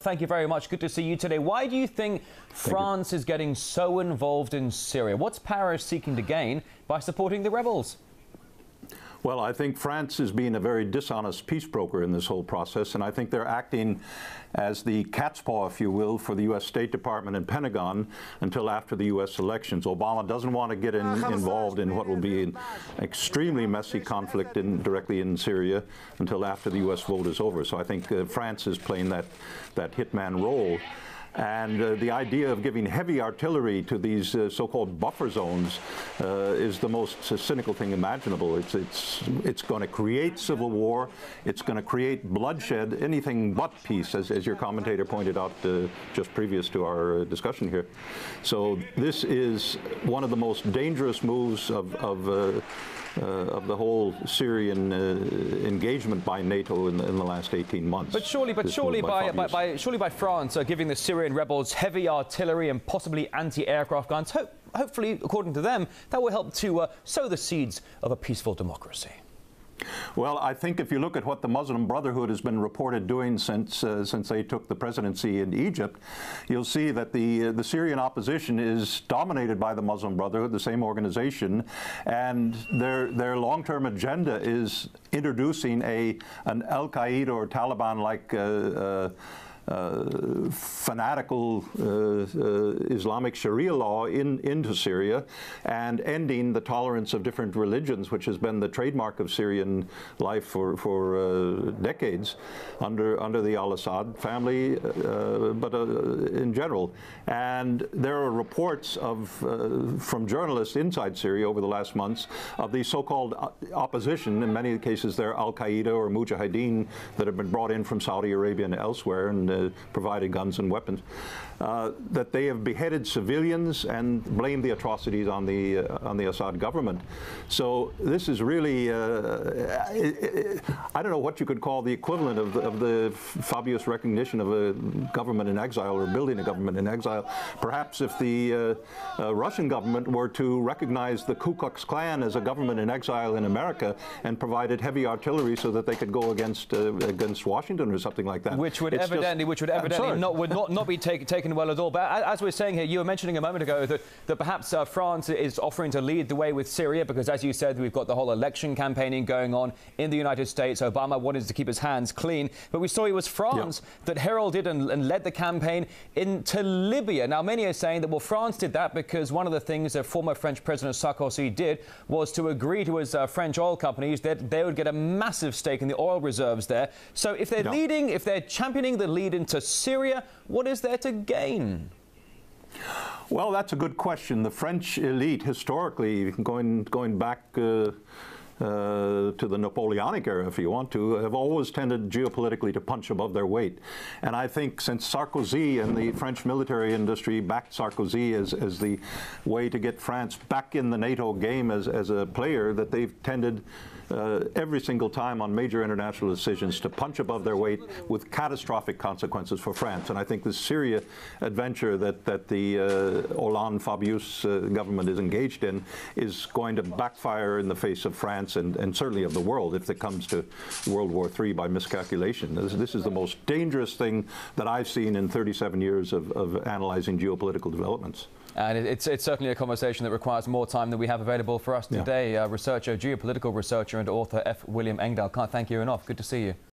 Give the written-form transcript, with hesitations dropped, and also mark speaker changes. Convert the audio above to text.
Speaker 1: Thank you very much. Good to see you today. Why do you think France is getting so involved in Syria? What's Paris seeking to gain by supporting the rebels?
Speaker 2: Well, I think France is being a very dishonest peace broker in this whole process, and I think they're acting as the cat's paw, if you will, for the U.S. State Department and Pentagon until after the U.S. elections. Obama doesn't want to get involved in what will be an extremely messy conflict directly in Syria until after the U.S. vote is over. So I think France is playing that hitman role. And the idea of giving heavy artillery to these so-called buffer zones is the most cynical thing imaginable. It's going to create civil war. It's going to create bloodshed, anything but peace, as your commentator pointed out just previous to our discussion here. So this is one of the most dangerous moves of the whole Syrian engagement by NATO in the last 18 months.
Speaker 1: But surely by France giving the Syrian rebels heavy artillery and possibly anti-aircraft guns, hopefully, according to them, that will help to sow the seeds of a peaceful democracy.
Speaker 2: Well, I think if you look at what the Muslim Brotherhood has been reported doing since they took the presidency in Egypt, you'll see that the Syrian opposition is dominated by the Muslim Brotherhood, the same organization, and their long-term agenda is introducing an Al-Qaeda or Taliban-like fanatical Islamic Sharia law into Syria and ending the tolerance of different religions, which has been the trademark of Syrian life for decades under the al-Assad family, but in general. And there are reports from journalists inside Syria over the last months of the so-called opposition. In many cases, they're Al-Qaeda or Mujahideen that have been brought in from Saudi Arabia and elsewhere and provided guns and weapons, that they have beheaded civilians and blamed the atrocities on the Assad government. So this is really, I don't know what you could call the equivalent of the Fabius recognition of a government in exile or building a government in exile. Perhaps if the Russian government were to recognize the Ku Klux Klan as a government in exile in America and provided heavy artillery so that they could go against Washington or something like that. Which would evidently
Speaker 1: not be taken well at all. But as we're saying here, you were mentioning a moment ago that perhaps France is offering to lead the way with Syria because, as you said, we've got the whole election campaigning going on in the United States. Obama wanted to keep his hands clean. But we saw it was France that heralded and led the campaign into Libya. Now, many are saying that, well, France did that because one of the things that former French President Sarkozy did was to agree to his French oil companies that they would get a massive stake in the oil reserves there. So if they're leading, if they're championing the lead into Syria, what is there to gain?
Speaker 2: Well, that's a good question. The French elite, historically, going back to the Napoleonic era, if you want to, have always tended geopolitically to punch above their weight. And I think since Sarkozy and the French military industry backed Sarkozy as the way to get France back in the NATO game as a player, that they've tended every single time on major international decisions to punch above their weight with catastrophic consequences for France. And I think the Syria adventure that the Hollande-Fabius government is engaged in is going to backfire in the face of France and certainly of the world if it comes to World War III by miscalculation. This is the most dangerous thing that I've seen in 37 years of analyzing geopolitical developments.
Speaker 1: And it's certainly a conversation that requires more time than we have available for us today. Geopolitical researcher and author F. William Engdahl. Can't thank you enough. Good to see you.